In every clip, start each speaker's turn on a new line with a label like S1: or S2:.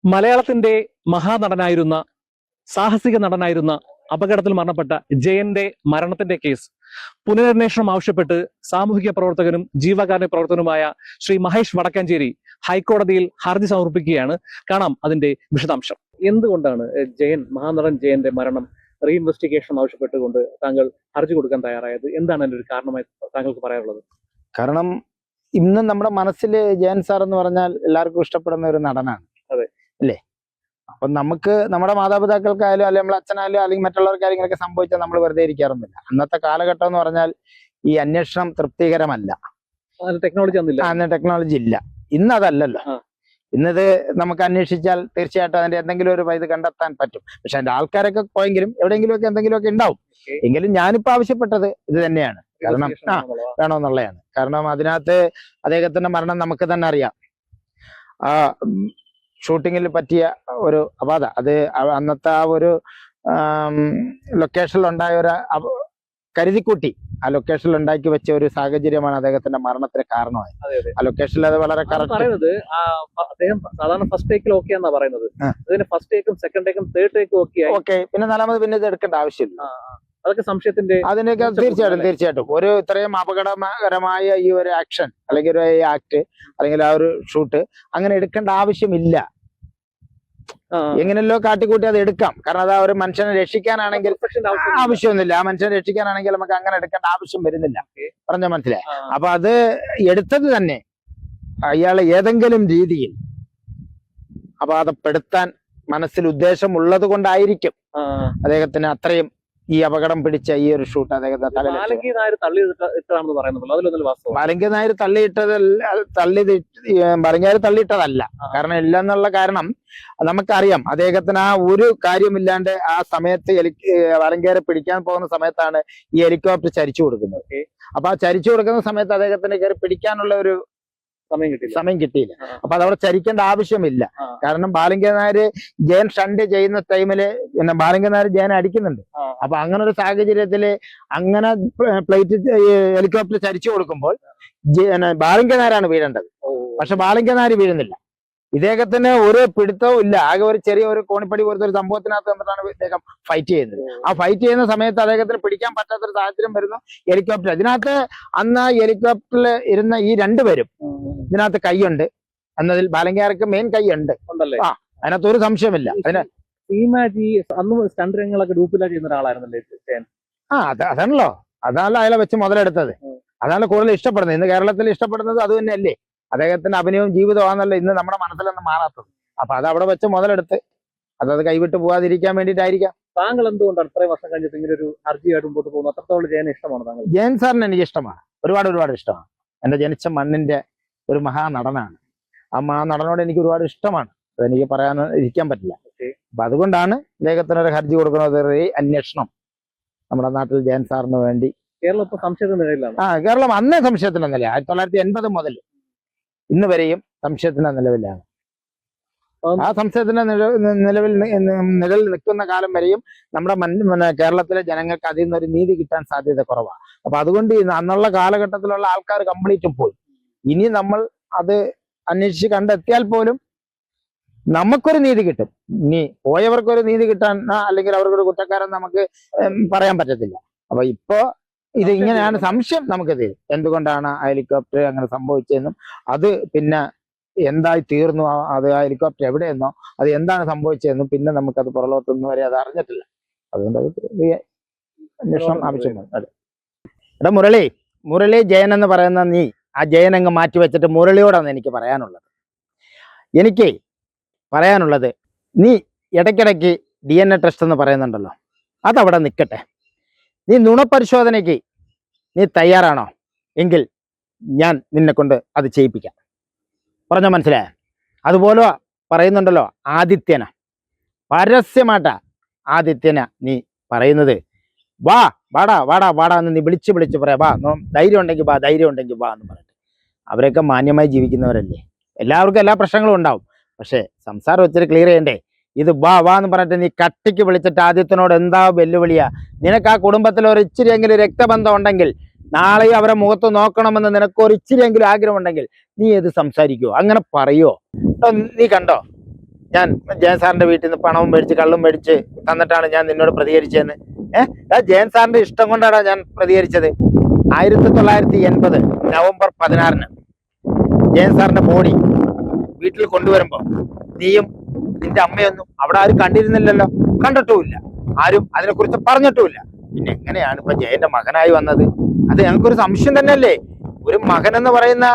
S1: മലയാളത്തിന്റെ മഹാനടനായിരുന്ന സാഹസിക നടനായിരുന്ന അപകടത്തിൽ മരണപ്പെട്ട ജയന്റെ മരണത്തിന്റെ കേസ് പുനരന്വേഷണം ആവശ്യപ്പെട്ട് സാമൂഹിക പ്രവർത്തകനും ജീവകാരുണ്യ പ്രവർത്തകനുമായ ശ്രീ മഹേഷ് വടക്കാഞ്ചേരി ഹൈക്കോടതിയിൽ ഹർജി സമർപ്പിക്കുകയാണ്. കാണാം അതിന്റെ വിശദാംശം. എന്തുകൊണ്ടാണ് മഹാനടൻ ജയന്റെ മരണം റീഇൻവെസ്റ്റിഗേഷൻ ആവശ്യപ്പെട്ടുകൊണ്ട് താങ്കൾ ഹർജി കൊടുക്കാൻ തയ്യാറായത്? എന്താണ് അതിന്റെ ഒരു കാരണമായി താങ്കൾക്ക് പറയാനുള്ളത്?
S2: കാരണം ഇന്നും നമ്മുടെ മനസ്സിൽ ജയൻ സാർ എന്ന് പറഞ്ഞാൽ എല്ലാവർക്കും ഇഷ്ടപ്പെടുന്ന ഒരു നടനാണ്.
S1: അതെ
S2: അല്ലേ? അപ്പൊ നമുക്ക് നമ്മുടെ മാതാപിതാക്കൾക്കായാലും അല്ലെങ്കിൽ നമ്മളെ അച്ഛനായാലും അല്ലെങ്കിൽ മറ്റുള്ളവർക്കായാലും ഇങ്ങനെയൊക്കെ സംഭവിച്ചാൽ നമ്മൾ വെറുതെ ഇരിക്കാറൊന്നുമില്ല. അന്നത്തെ കാലഘട്ടം എന്ന് പറഞ്ഞാൽ ഈ അന്വേഷണം തൃപ്തികരമല്ല. അന്ന് ടെക്നോളജി ഇല്ല. ഇന്ന് അതല്ലല്ലോ. ഇന്നത് നമുക്ക് അന്വേഷിച്ചാൽ തീർച്ചയായിട്ടും അതിന്റെ എന്തെങ്കിലും ഒരു ഇത് കണ്ടെത്താൻ പറ്റും. പക്ഷെ അതിന്റെ ആൾക്കാരൊക്കെ പോയെങ്കിലും എവിടെയെങ്കിലുമൊക്കെ എന്തെങ്കിലുമൊക്കെ ഉണ്ടാവും. എങ്കിലും ഞാനിപ്പോ ആവശ്യപ്പെട്ടത് ഇത് തന്നെയാണ്. കാരണം വേണമെന്നുള്ളതാണ്. കാരണം അതിനകത്ത് അദ്ദേഹത്തിന്റെ മരണം നമുക്ക് തന്നെ അറിയാം. ആ ഷൂട്ടിങ്ങിൽ പറ്റിയ ഒരു അപാധ, അത് അന്നത്തെ ആ ഒരു ലൊക്കേഷനിൽ ഉണ്ടായ ഒരു കരുതിക്കൂട്ടി ആ ലൊക്കേഷനിൽ ഉണ്ടാക്കി വെച്ച ഒരു സാഹചര്യമാണ് അദ്ദേഹത്തിന്റെ മരണത്തിന് കാരണമായത്. ആ ലൊക്കേഷനിൽ അത് വളരെ
S1: പറയുന്നത് അദ്ദേഹം സാധാരണ ഫസ്റ്റ് ടേക്കിൽ ഓക്കെ എന്നാ പറയുന്നത്. ഫസ്റ്റ് ടേക്കും സെക്കൻഡ് ടേക്കും തേർഡ് ടേക്കും ഓക്കെ,
S2: പിന്നെ നാലാമത് പിന്നെ ഇത് എടുക്കേണ്ട ആവശ്യമില്ല.
S1: അതൊക്കെ സംശയത്തിന്റെ
S2: അതിനൊക്കെ തീർച്ചയായിട്ടും ഒരു ഇത്രയും അപകടകരമായ ഈ ഒരു ആക്ഷൻ അല്ലെങ്കിൽ ഒരു ആക്ട് അല്ലെങ്കിൽ ആ ഒരു ഷൂട്ട് അങ്ങനെ എടുക്കേണ്ട ആവശ്യമില്ല. എങ്ങനെയല്ലോ കാട്ടിക്കൂട്ടി അത് എടുക്കാം. കാരണം അത് ആ ഒരു മനുഷ്യനെ രക്ഷിക്കാനാണെങ്കിൽ ആവശ്യമൊന്നുമില്ല. ആ മനുഷ്യനെ രക്ഷിക്കാനാണെങ്കിൽ നമുക്ക് അങ്ങനെ എടുക്കേണ്ട ആവശ്യം വരുന്നില്ല. പറഞ്ഞ മനസ്സിലായി? അപ്പൊ അത് എടുത്തത് തന്നെ അയാളെ ഏതെങ്കിലും രീതിയിൽ അപാകപ്പെടുത്താൻ മനസ്സിൽ ഉദ്ദേശമുള്ളത് കൊണ്ടായിരിക്കും അദ്ദേഹത്തിന് അത്രയും ഈ അപകടം പിടിച്ച ഈ ഒരു ഷൂട്ട് അദ്ദേഹത്തെ
S1: ബാലങ്കി നായർ
S2: തള്ളിയിട്ടതല്ല. കാരണം ഇല്ലെന്നുള്ള കാരണം നമുക്കറിയാം. അദ്ദേഹത്തിന് ആ ഒരു കാര്യമില്ലാണ്ട് ആ സമയത്ത് ബാലങ്കേരെ പിടിക്കാൻ പോകുന്ന സമയത്താണ് ഈ ഹെലികോപ്റ്റർ ചരിച്ചു കൊടുക്കുന്നത്. അപ്പൊ ആ ചരിച്ചു കൊടുക്കുന്ന സമയത്ത് അദ്ദേഹത്തിന് കയറി പിടിക്കാനുള്ള ഒരു സമയം കിട്ടിയില്ല. അപ്പൊ അതവിടെ ചരിക്കേണ്ട ആവശ്യമില്ല. കാരണം ബാലങ്കി നായർ ജയൻ ഷണ്ട് ചെയ്യുന്ന ടൈമില് പിന്നെ ബാലങ്കി നായർ ജയൻ അടിക്കുന്നുണ്ട്. അപ്പൊ അങ്ങനെ ഒരു സാഹചര്യത്തില് അങ്ങനെ പ്ലേറ്റ് ഹെലികോപ്റ്റർ ചരിച്ചു കൊടുക്കുമ്പോൾ ബാലങ്കി നായരാണ് വീഴേണ്ടത്. പക്ഷെ ബാലങ്കി നായർ വീഴുന്നില്ല. ഇദ്ദേഹത്തിന് ഒരു പിടുത്തവും ഇല്ല. ആകെ ഒരു ചെറിയ ഒരു കോണിപ്പടി പോലത്തെ ഒരു സംഭവത്തിനകത്ത് എന്നിട്ടാണ് ഇദ്ദേഹം ഫൈറ്റ് ചെയ്യുന്നത്. ആ ഫൈറ്റ് ചെയ്യുന്ന സമയത്ത് അദ്ദേഹത്തിന് പിടിക്കാൻ പറ്റാത്തൊരു സാഹചര്യം വരുന്നു. ഹെലികോപ്റ്റർ ഇതിനകത്ത് അന്ന് അന്ന് ഇരുന്ന ഈ രണ്ടുപേരും ഇതിനകത്ത് കൈയുണ്ട് എന്നതിൽ ബാലങ്കേർക്ക് മെയിൻ കൈയുണ്ട്. അതിനകത്ത് ഒരു സംശയമില്ല. അതിന്
S1: സ്റ്റണ്ട് രംഗങ്ങളൊക്കെ ചെയ്യുന്ന ഒരാളായിരുന്നല്ലേ
S2: അതാണല്ലോ അയാളെ വെച്ച് മുതലെടുത്തത്. അതാണ് കൂടുതൽ ഇഷ്ടപ്പെടുന്നത്. ഇന്ന് കേരളത്തിൽ ഇഷ്ടപ്പെടുന്നത് അത് തന്നെയല്ലേ. അദ്ദേഹത്തിന്റെ അഭിനയവും ജീവിതമാണല്ലോ ഇന്ന് നമ്മുടെ മനസ്സിലൊന്നും മാറാത്തത്. അപ്പൊ അത് അവിടെ വെച്ച് മുതലെടുത്ത് അതത് കൈവിട്ട് പോകാതിരിക്കാൻ വേണ്ടിയിട്ടായിരിക്കാം.
S1: താങ്കൾ എന്തുകൊണ്ടാണ് ഇത്രയും വർഷം കഴിഞ്ഞിട്ട് ഇങ്ങനെ ഒരു ഹർജിയായിട്ട് മുമ്പോട്ട് പോകുന്നത്? അത്രത്തോളം ജയനെ ഇഷ്ടമാണ് താങ്കൾ?
S2: ജയൻ സാറിന് എനിക്ക് ഇഷ്ടമാണ്, ഒരുപാട് ഇഷ്ടമാണ്. എന്റെ ജനിച്ച മണ്ണിന്റെ ഒരു മഹാനടനാണ്. ആ മഹാനടനോട് എനിക്ക് ഒരുപാട് ഇഷ്ടമാണ്. അതെനിക്ക് ഇരിക്കാൻ പറ്റില്ല. അപ്പൊ അതുകൊണ്ടാണ് ഇദ്ദേഹത്തിനൊരു ഹർജി കൊടുക്കുന്നത്. അന്വേഷണം നമ്മുടെ നാട്ടിൽ ജയൻ സാറിന് വേണ്ടി.
S1: കേരളം ഇപ്പൊ സംശയത്തിന്റെ നിലയിലാണ്.
S2: കേരളം അന്നേ സംശയത്തിന്റെ നില. 1980 മുതൽ ഇന്ന് വരെയും സംശയത്തിന്റെ നിലവിലാണ്. ആ സംശയത്തിന്റെ നിലവിൽ നിൽക്കുന്ന കാലം വരെയും നമ്മുടെ കേരളത്തിലെ ജനങ്ങൾക്ക് അതിൽ നിന്നൊരു നീതി കിട്ടാൻ സാധ്യത കുറവാണ്. അപ്പൊ അതുകൊണ്ട് അന്നുള്ള കാലഘട്ടത്തിലുള്ള ആൾക്കാർ കംപ്ലീറ്റ് പോയി. ഇനി നമ്മൾ അത് അന്വേഷിച്ച് കണ്ടെത്തിയാൽ പോലും നമുക്കൊരു നീതി കിട്ടും. ഇനി പോയവർക്കൊരു നീതി കിട്ടാൻ അല്ലെങ്കിൽ അവർക്കൊരു കുറ്റക്കാരൻ നമുക്ക് പറയാൻ പറ്റത്തില്ല. അപ്പൊ ഇപ്പോ ഇത് ഇങ്ങനെയാണ് സംശയം നമുക്ക് തീരും. എന്തുകൊണ്ടാണ് ആ ഹെലികോപ്റ്റർ അങ്ങനെ സംഭവിച്ചതെന്നും അത് പിന്നെ എന്തായി തീർന്നു, അത് ആ ഹെലികോപ്റ്റർ എവിടെയെന്നോ അത് എന്താണ് സംഭവിച്ചതെന്നും പിന്നെ നമുക്കത് പുറലോത്തൊന്നും വരെ അത് അറിഞ്ഞിട്ടില്ല. അതുകൊണ്ട് അത് അന്വേഷണം ആവശ്യമാണ്. അതെ. എടാ മുരളി ജയൻ എന്ന് പറയുന്ന നീ ആ ജയൻ അങ്ങ് മാറ്റി വെച്ചിട്ട് മുരളിയോടാണ് എനിക്ക് പറയാനുള്ളത്. എനിക്ക് പറയാനുള്ളത്, നീ ഇടയ്ക്കിടയ്ക്ക് DNA ടെസ്റ്റ് എന്ന് പറയുന്നുണ്ടല്ലോ, അതവിടെ നിൽക്കട്ടെ. നീ നുണപരിശോധനയ്ക്ക് നീ തയ്യാറാണോ എങ്കിൽ ഞാൻ നിന്നെ കൊണ്ട് അത് ചെയ്യിപ്പിക്കാം. പറഞ്ഞ മനസ്സിലായ? അതുപോലെ പറയുന്നുണ്ടല്ലോ ആദിത്യന, പരസ്യമായിട്ടാ ആദിത്യന നീ പറയുന്നത് വാടാ എന്ന് നീ വിളിച്ച് പറയാ. ധൈര്യം ഉണ്ടെങ്കിൽ വാ എന്ന് പറഞ്ഞിട്ട്. അവരൊക്കെ മാന്യമായി ജീവിക്കുന്നവരല്ലേ. എല്ലാവർക്കും എല്ലാ പ്രശ്നങ്ങളും ഉണ്ടാവും. പക്ഷെ സംസാരം ഒത്തിരി ക്ലിയർ ചെയ്യണ്ടേ? ഇത് വാ എന്ന് പറഞ്ഞിട്ട് നീ കട്ടിക്ക് വിളിച്ചിട്ട് ആദ്യത്തിനോട് എന്താ വെല്ലുവിളിയാ? നിനക്ക് ആ കുടുംബത്തിൽ ഒരു ഇച്ചിരിയെങ്കിലും രക്തബന്ധം ഉണ്ടെങ്കിൽ, നാളെ അവരെ മുഖത്ത് നോക്കണമെന്ന് നിനക്ക് ഒരു ഇച്ചിരിയെങ്കിലും ആഗ്രഹം ഉണ്ടെങ്കിൽ നീ ഇത് സംസാരിക്കുവോ? അങ്ങനെ പറയുവോ? നീ കണ്ടോ ഞാൻ ജയൻ സാറിന്റെ വീട്ടിൽ നിന്ന് പണവും മേടിച്ച് കള്ളും മേടിച്ച് തന്നിട്ടാണ് ഞാൻ നിന്നോട് പ്രതികരിച്ചതെന്ന്? ജയൻ സാറിന്റെ ഇഷ്ടം കൊണ്ടാണ് ഞാൻ പ്രതികരിച്ചത്. 1980 നവംബർ 16 ജയൻ സാറിന്റെ ബോഡി വീട്ടിൽ കൊണ്ടുവരുമ്പോ നീയും നിന്റെ അമ്മയൊന്നും അവിടെ ആരും കണ്ടിരുന്നില്ലല്ലോ, കണ്ടിട്ടുമില്ല, ആരും അതിനെക്കുറിച്ച് പറഞ്ഞിട്ടുമില്ല. പിന്നെ എങ്ങനെയാണ് ഇപ്പൊ ജയന്റെ മകനായി വന്നത്? അത് ഞങ്ങൾക്കൊരു സംശയം തന്നെയല്ലേ. ഒരു മകൻ എന്ന് പറയുന്ന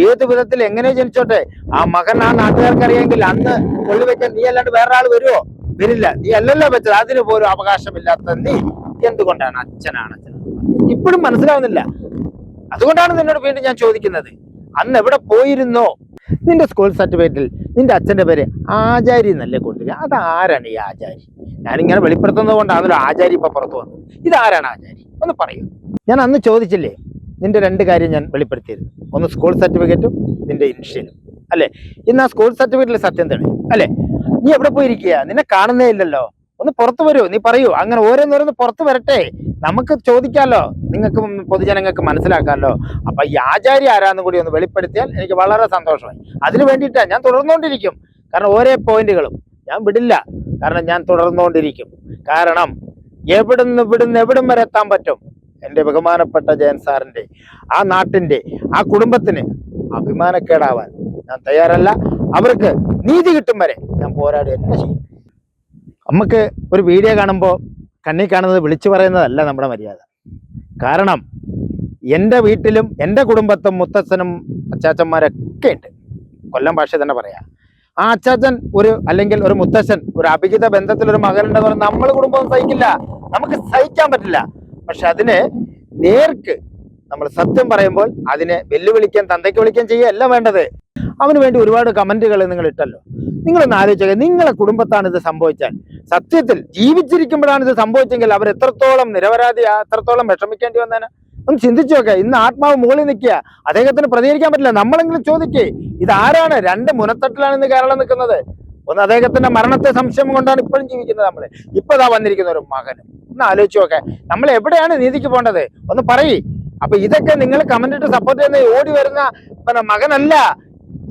S2: ഏത് വിധത്തിൽ എങ്ങനെ ജനിച്ചോട്ടെ, ആ മകൻ ആ നാട്ടുകാർക്ക് അറിയാമെങ്കിൽ അന്ന് കൊള്ളിവെക്കാൻ നീ അല്ലാണ്ട് വേറെ ആൾ വരുമോ? വരില്ല. നീ അല്ലല്ലോ വെച്ചത്, അതിന് പോലും അവകാശമില്ലാത്ത നീ എന്തുകൊണ്ടാണ് അച്ഛനാണ്? ഇപ്പോഴും മനസ്സിലാവുന്നില്ല. അതുകൊണ്ടാണ് നിന്നോട് വീണ്ടും ഞാൻ ചോദിക്കുന്നത്, അന്ന് എവിടെ പോയിരുന്നോ? നിന്റെ സ്കൂൾ സർട്ടിഫിക്കറ്റിൽ നിന്റെ അച്ഛന്റെ പേര് ആചാരി എന്നല്ലേ കൊണ്ടുവരിക? അതാരാണ് ഈ ആചാരി? ഞാനിങ്ങനെ വെളിപ്പെടുത്തുന്നത് കൊണ്ടാണല്ലോ ആചാരി ഇപ്പൊ പുറത്തു വന്നത്. ഇതാരാണ് ആചാരി? ഒന്ന് പറയൂ. ഞാൻ അന്ന് ചോദിച്ചില്ലേ, നിന്റെ 2 കാര്യം ഞാൻ വെളിപ്പെടുത്തിയിരുന്നു. ഒന്ന് സ്കൂൾ സർട്ടിഫിക്കറ്റും നിന്റെ ഇനിഷ്യലും അല്ലെ? ഇന്ന് ആ സ്കൂൾ സർട്ടിഫിക്കറ്റിൽ സത്യം തെളി അല്ലെ? നീ എവിടെ പോയിരിക്കുക? നിന്നെ കാണുന്നേ ഇല്ലല്ലോ. ഒന്ന് പുറത്തു വരൂ, നീ പറയൂ. അങ്ങനെ ഓരോന്നോരോന്ന് പുറത്തു വരട്ടെ, നമുക്ക് ചോദിക്കാമല്ലോ, നിങ്ങൾക്ക് പൊതുജനങ്ങൾക്ക് മനസ്സിലാക്കാമല്ലോ. അപ്പൊ ഈ ആചാര്യ ആരാന്നും കൂടി ഒന്ന് വെളിപ്പെടുത്തിയാൽ എനിക്ക് വളരെ സന്തോഷമായി. അതിന് വേണ്ടിയിട്ടാണ് ഞാൻ തുടർന്നുകൊണ്ടിരിക്കും. കാരണം ഓരോ പോയിന്റുകളും ഞാൻ വിടില്ല. കാരണം ഞാൻ തുടർന്നുകൊണ്ടിരിക്കും. കാരണം ഇവിടുന്ന് എവിടം വരെ എത്താൻ പറ്റും എൻ്റെ ബഹുമാനപ്പെട്ട ജയൻ സാറിന്റെ, ആ നാട്ടിന്റെ, ആ കുടുംബത്തിന് അഭിമാനക്കേടാവാൻ ഞാൻ തയ്യാറല്ല. അവർക്ക് നീതി കിട്ടും വരെ ഞാൻ പോരാടി തന്നെ ചെയ്യും. നമുക്ക് ഒരു വീഡിയോ കാണുമ്പോൾ കണ്ണി കാണുന്നത് വിളിച്ചു പറയുന്നതല്ല നമ്മുടെ മര്യാദ. കാരണം എൻ്റെ വീട്ടിലും എൻ്റെ കുടുംബത്തും മുത്തച്ഛനും അച്ചാച്ചന്മാരൊക്കെ ഉണ്ട്. കൊല്ലം ഭാഷ തന്നെ പറയാം. ആ അച്ചാച്ചൻ അല്ലെങ്കിൽ ഒരു മുത്തച്ഛൻ ഒരു അഭിഹിത ബന്ധത്തിലൊരു മകനുണ്ടെന്ന് പറഞ്ഞാൽ നമ്മൾ കുടുംബം സഹിക്കില്ല, നമുക്ക് സഹിക്കാൻ പറ്റില്ല. പക്ഷെ അതിന് നേർക്ക് നമ്മൾ സത്യം പറയുമ്പോൾ അതിനെ വെല്ലുവിളിക്കാൻ, തന്തയ്ക്ക് വിളിക്കാൻ ചെയ്യുകയല്ല വേണ്ടത്. അവന് വേണ്ടി ഒരുപാട് കമന്റുകൾ നിങ്ങൾ ഇട്ടല്ലോ. നിങ്ങളൊന്ന് ആലോചിക്കുക, നിങ്ങളെ കുടുംബത്താണ് ഇത് സംഭവിച്ചാൽ, സത്യത്തിൽ ജീവിച്ചിരിക്കുമ്പോഴാണ് ഇത് സംഭവിച്ചെങ്കിൽ അവർ എത്രത്തോളം നിരപരാധി, എത്രത്തോളം വിഷമിക്കേണ്ടി വന്നേനെ ഒന്ന് ചിന്തിച്ചു നോക്കുക. ഇന്ന് ആത്മാവ് മുകളിൽ നിൽക്കുക, അദ്ദേഹത്തിന് പ്രതികരിക്കാൻ പറ്റില്ല. നമ്മളെങ്കിലും ചോദിക്കേ, ഇതാരാണ്? 2 മുനത്തട്ടിലാണ് ഇന്ന് കേരളം നിൽക്കുന്നത്. ഒന്ന് അദ്ദേഹത്തിന്റെ മരണത്തെ സംശയം കൊണ്ടാണ് ഇപ്പോഴും ജീവിക്കുന്നത് നമ്മള്. ഇപ്പതാ വന്നിരിക്കുന്ന ഒരു മകനും. ഒന്ന് ആലോചിച്ച് നോക്കെ, നമ്മൾ എവിടെയാണ് നീതിക്ക് പോകേണ്ടത്? ഒന്ന് പറയ്. അപ്പൊ ഇതൊക്കെ നിങ്ങൾ കമന്റ് ഇട്ട് സപ്പോർട്ട് ചെയ്യുന്ന ഓടി വരുന്ന മകനല്ല.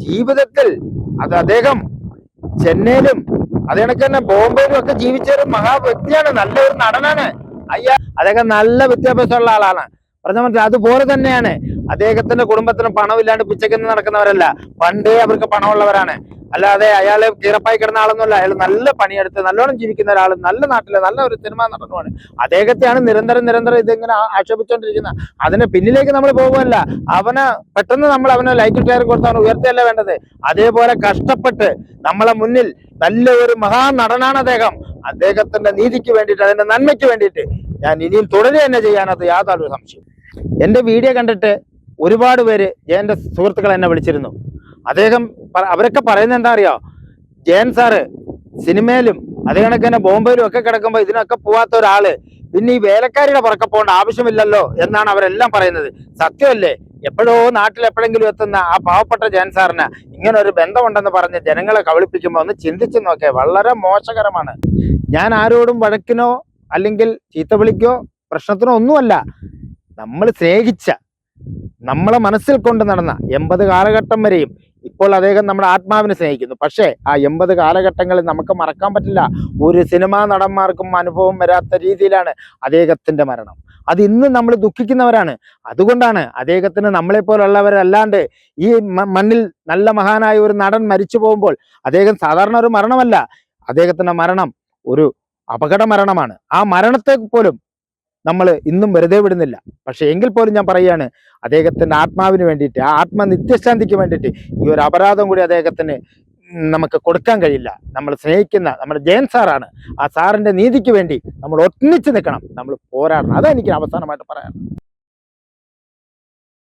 S2: ജീവിതത്തിൽ അത് അദ്ദേഹം ചെന്നൈയിലും അതേ കണക്ക് തന്നെ ബോംബെയിലും ഒക്കെ ജീവിച്ച ഒരു മഹാ വ്യക്തിയാണ്, നല്ലൊരു നടനാണ്. അദ്ദേഹം നല്ല വിദ്യാഭ്യാസമുള്ള ആളാണ്. പറഞ്ഞ അതുപോലെ തന്നെയാണ് അദ്ദേഹത്തിന്റെ കുടുംബത്തിന് പണമില്ലാണ്ട് പിച്ചയ്ക്ക് നടക്കുന്നവരല്ല. പണ്ടേ അവർക്ക് പണമുള്ളവരാണ്. അല്ലാതെ അയാള് കീറപ്പായി കിടന്ന ആളൊന്നുമല്ല. അയാൾ നല്ല പണിയെടുത്ത് നല്ലോണം ജീവിക്കുന്ന ഒരാൾ, നല്ല നാട്ടിലെ നല്ല ഒരു സിനിമാ നടനുമാണ്. അദ്ദേഹത്തെയാണ് നിരന്തരം ഇതിങ്ങനെ ആക്ഷേപിച്ചുകൊണ്ടിരിക്കുന്നത്. അതിന് പിന്നിലേക്ക് നമ്മൾ പോകുമല്ല. പെട്ടെന്ന് നമ്മൾ അവനെ ലൈക്ക് ഷെയർ കൊടുത്താണ് ഉയർത്തിയല്ല വേണ്ടത്. അതേപോലെ കഷ്ടപ്പെട്ട് നമ്മളെ മുന്നിൽ നല്ല ഒരു മഹാ നടനാണ് അദ്ദേഹം. അദ്ദേഹത്തിന്റെ നീതിക്ക് വേണ്ടിയിട്ട്, അതിന്റെ നന്മയ്ക്ക് വേണ്ടിയിട്ട് ഞാൻ ഇനിയും തുടരുക തന്നെ ചെയ്യാനത് യാതൊരു സംശയം. എന്റെ വീഡിയോ കണ്ടിട്ട് ഒരുപാട് പേര് ജയന്റെ സുഹൃത്തുക്കൾ എന്നെ വിളിച്ചിരുന്നു. അവരൊക്കെ പറയുന്നത് എന്താ അറിയോ? ജയൻ സാറ് സിനിമയിലും അതേ കണക്ക് തന്നെ ബോംബെയിലും ഒക്കെ കിടക്കുമ്പോൾ ഇതിനൊക്കെ പോവാത്ത ഒരാള് പിന്നെ ഈ വേലക്കാരിയുടെ പുറക്കെ പോകേണ്ട ആവശ്യമില്ലല്ലോ എന്നാണ് അവരെല്ലാം പറയുന്നത്. സത്യമല്ലേ? എപ്പോഴോ നാട്ടിൽ എപ്പോഴെങ്കിലും എത്തുന്ന ആ പാവപ്പെട്ട ജയൻ സാറിന് ഇങ്ങനെ ഒരു ബന്ധമുണ്ടെന്ന് പറഞ്ഞ് ജനങ്ങളെ കബളിപ്പിക്കുമ്പോൾ ഒന്ന് ചിന്തിച്ചു നോക്കേ, വളരെ മോശകരമാണ്. ഞാൻ ആരോടും വഴക്കിനോ അല്ലെങ്കിൽ ചീത്ത വിളിക്കോ പ്രശ്നത്തിനോ ഒന്നുമല്ല. നമ്മൾ സ്നേഹിച്ച, നമ്മളെ മനസ്സിൽ കൊണ്ട് നടന്ന 80 കാലഘട്ടം വരെയും ഇപ്പോൾ അദ്ദേഹം നമ്മുടെ ആത്മാവിനെ സ്നേഹിക്കുന്നു. പക്ഷേ ആ 80 കാലഘട്ടങ്ങളിൽ നമുക്ക് മറക്കാൻ പറ്റില്ല. ഒരു സിനിമാ നടന്മാർക്കും അനുഭവം വരാത്ത രീതിയിലാണ് അദ്ദേഹത്തിന്റെ മരണം. അത് ഇന്ന് നമ്മൾ ദുഃഖിക്കുന്നവരാണ്. അതുകൊണ്ടാണ് അദ്ദേഹത്തിന് നമ്മളെപ്പോലുള്ളവരല്ലാണ്ട് ഈ മണ്ണിൽ നല്ല മഹാനായ ഒരു നടൻ മരിച്ചു പോകുമ്പോൾ അദ്ദേഹം സാധാരണ ഒരു മരണമല്ല. അദ്ദേഹത്തിന്റെ മരണം ഒരു അപകട മരണമാണ്. ആ മരണത്തെ പോലും നമ്മൾ ഇന്നും വെറുതെ വിടുന്നില്ല. പക്ഷെ എങ്കിൽ പോലും ഞാൻ പറയുകയാണ്, അദ്ദേഹത്തിന്റെ ആത്മാവിന് വേണ്ടിയിട്ട്, ആ ആത്മനിത്യശാന്തിക്ക് വേണ്ടിയിട്ട് ഈ ഒരു അപരാധം കൂടി അദ്ദേഹത്തിന് നമുക്ക് കൊടുക്കാൻ കഴിയില്ല. നമ്മൾ സ്നേഹിക്കുന്ന നമ്മുടെ ജയൻ സാറാണ്. ആ സാറിന്റെ നീതിക്ക് വേണ്ടി നമ്മൾ ഒന്നിച്ച് നിൽക്കണം, നമ്മൾ പോരാടണം. അതാണ് എനിക്ക് അവസാനമായിട്ട് പറയാനുള്ളത്.